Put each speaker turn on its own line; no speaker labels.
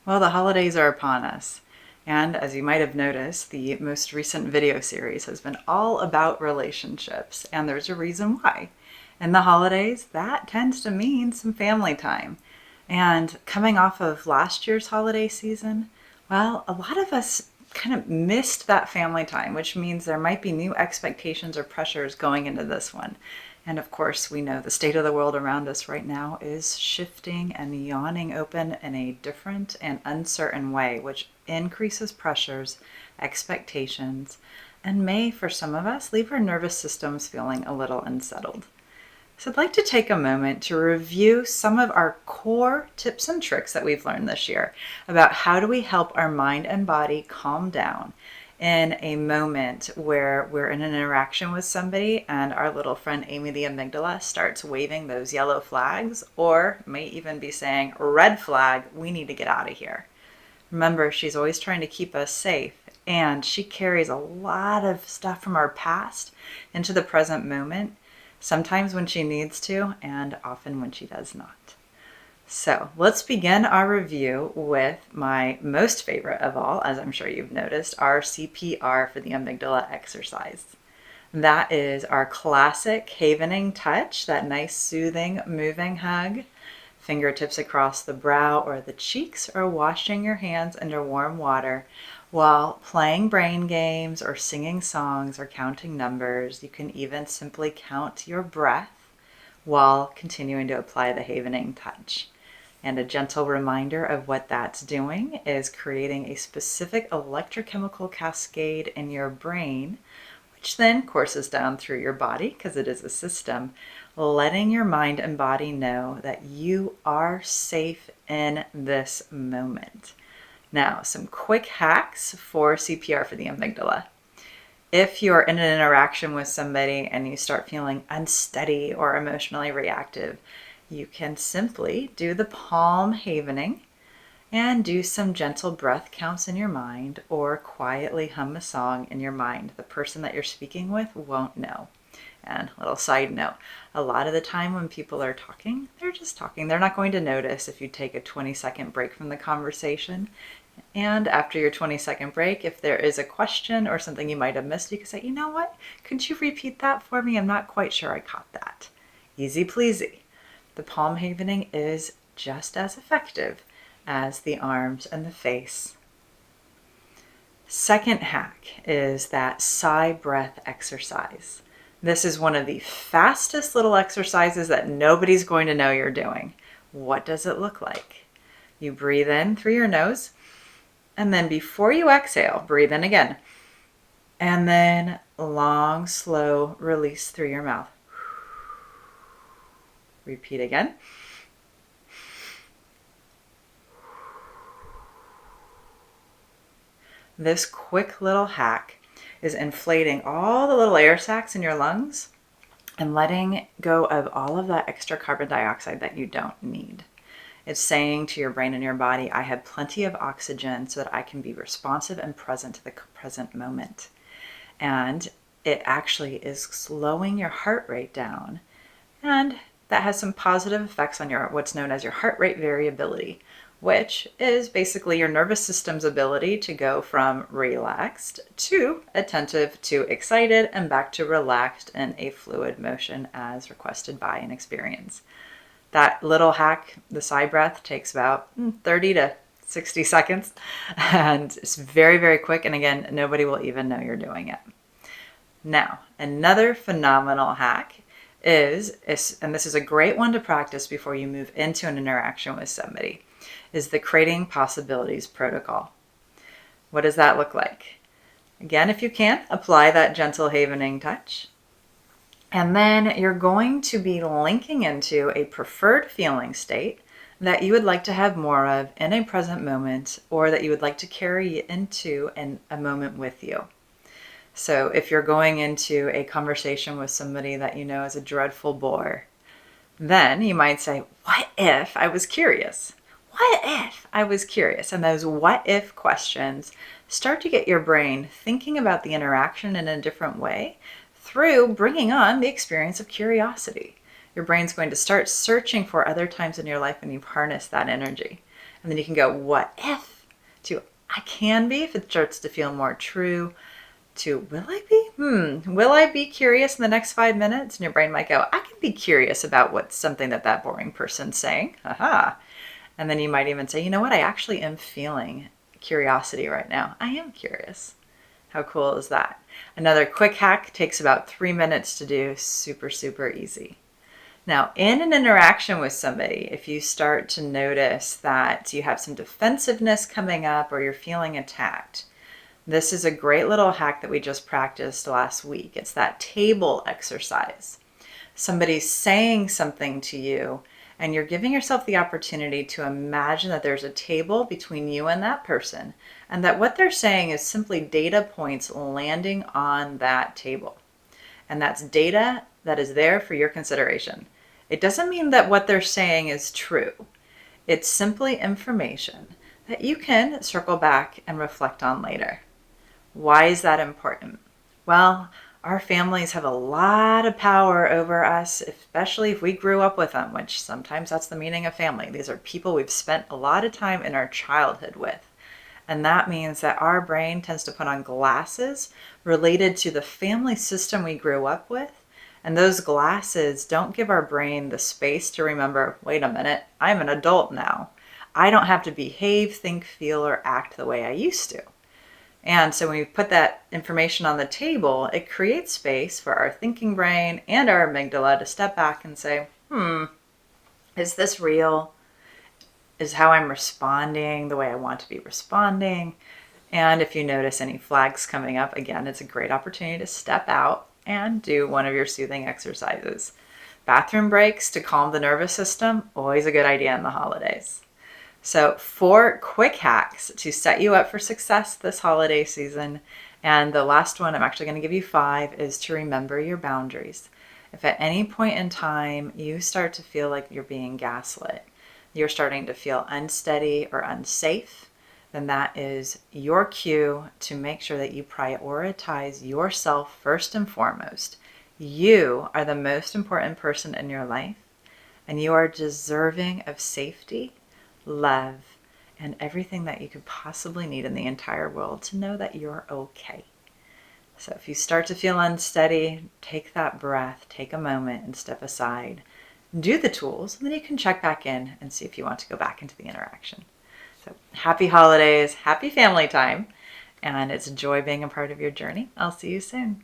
Well, the holidays are upon us. And as you might have noticed, the most recent video series has been all about relationships, and there's a reason why. In the holidays, that tends to mean some family time. And coming off of last year's holiday season, well, a lot of us kind of missed that family time, which means there might be new expectations or pressures going into this one. And of course, we know the state of the world around us right now is shifting and yawning open in a different and uncertain way, which increases pressures, expectations, and may, for some of us, leave our nervous systems feeling a little unsettled. So I'd like to take a moment to review some of our core tips and tricks that we've learned this year about how do we help our mind and body calm down in a moment where we're in an interaction with somebody and our little friend Amy the amygdala starts waving those yellow flags, or may even be saying, red flag, we need to get out of here. Remember, she's always trying to keep us safe, and she carries a lot of stuff from our past into the present moment, sometimes when she needs to, and often when she does not. So let's begin our review with my most favorite of all, as I'm sure you've noticed, our CPR for the amygdala exercise. That is our classic havening touch, that nice soothing moving hug, fingertips across the brow or the cheeks, or washing your hands under warm water while playing brain games or singing songs or counting numbers. You can even simply count your breath while continuing to apply the havening touch. And a gentle reminder of what that's doing is creating a specific electrochemical cascade in your brain, which then courses down through your body because it is a system, letting your mind and body know that you are safe in this moment. Now, some quick hacks for CPR for the amygdala. If you're in an interaction with somebody and you start feeling unsteady or emotionally reactive, you can simply do the palm havening and do some gentle breath counts in your mind, or quietly hum a song in your mind. The person that you're speaking with won't know. And a little side note, a lot of the time when people are talking, they're just talking. They're not going to notice if you take a 20-second break from the conversation. And after your 20-second break, if there is a question or something you might have missed, you can say, you know what, could you repeat that for me? I'm not quite sure I caught that. Easy pleasy. The palm havening is just as effective as the arms and the face. Second hack is that sigh breath exercise. This is one of the fastest little exercises that nobody's going to know you're doing. What does it look like? You breathe in through your nose, and then before you exhale, breathe in again. And then long, slow release through your mouth. Repeat again. This quick little hack is inflating all the little air sacs in your lungs and letting go of all of that extra carbon dioxide that you don't need. It's saying to your brain and your body, I have plenty of oxygen so that I can be responsive and present to the present moment. And it actually is slowing your heart rate down, and that has some positive effects on your what's known as your heart rate variability, which is basically your nervous system's ability to go from relaxed to attentive to excited and back to relaxed in a fluid motion as requested by an experience. That little hack, the sigh breath, takes about 30 to 60 seconds, and it's very, very quick. And again, nobody will even know you're doing it. Now, another phenomenal hack is, and this is a great one to practice before you move into an interaction with somebody, is the creating possibilities protocol. What does that look like? Again, if you can, apply that gentle havening touch. And then you're going to be linking into a preferred feeling state that you would like to have more of in a present moment, or that you would like to carry into a moment with you. So if you're going into a conversation with somebody that you know is a dreadful bore, then you might say, what if I was curious? What if I was curious? And those what if questions start to get your brain thinking about the interaction in a different way through bringing on the experience of curiosity. Your brain's going to start searching for other times in your life when you've harnessed that energy. And then you can go, what if, to I can be, if it starts to feel more true, to will I be? Will I be curious in the next 5 minutes? And your brain might go, I can be curious about what's something that boring person's saying. Aha. And then you might even say, you know what? I actually am feeling curiosity right now. I am curious. How cool is that? Another quick hack, takes about 3 minutes to do, super, super easy. Now, in an interaction with somebody, if you start to notice that you have some defensiveness coming up or you're feeling attacked, this is a great little hack that we just practiced last week. It's that table exercise. Somebody's saying something to you, and you're giving yourself the opportunity to imagine that there's a table between you and that person, and that what they're saying is simply data points landing on that table. And that's data that is there for your consideration. It doesn't mean that what they're saying is true. It's simply information that you can circle back and reflect on later. Why is that important? Well, our families have a lot of power over us, especially if we grew up with them, which sometimes that's the meaning of family. These are people we've spent a lot of time in our childhood with. And that means that our brain tends to put on glasses related to the family system we grew up with. And those glasses don't give our brain the space to remember, wait a minute, I'm an adult now. I don't have to behave, think, feel, or act the way I used to. And so when we put that information on the table, it creates space for our thinking brain and our amygdala to step back and say, is this real? Is how I'm responding the way I want to be responding? And if you notice any flags coming up, again, it's a great opportunity to step out and do one of your soothing exercises. Bathroom breaks to calm the nervous system, always a good idea in the holidays. So 4 quick hacks to set you up for success this holiday season. And the last one, I'm actually going to give you 5, is to remember your boundaries. If at any point in time you start to feel like you're being gaslit, you're starting to feel unsteady or unsafe, then that is your cue to make sure that you prioritize yourself first and foremost. You are the most important person in your life, and you are deserving of safety, love, and everything that you could possibly need in the entire world to know that you're okay. So if you start to feel unsteady, take that breath, take a moment and step aside. Do the tools, and then you can check back in and see if you want to go back into the interaction. So happy holidays, happy family time, and it's a joy being a part of your journey. I'll see you soon.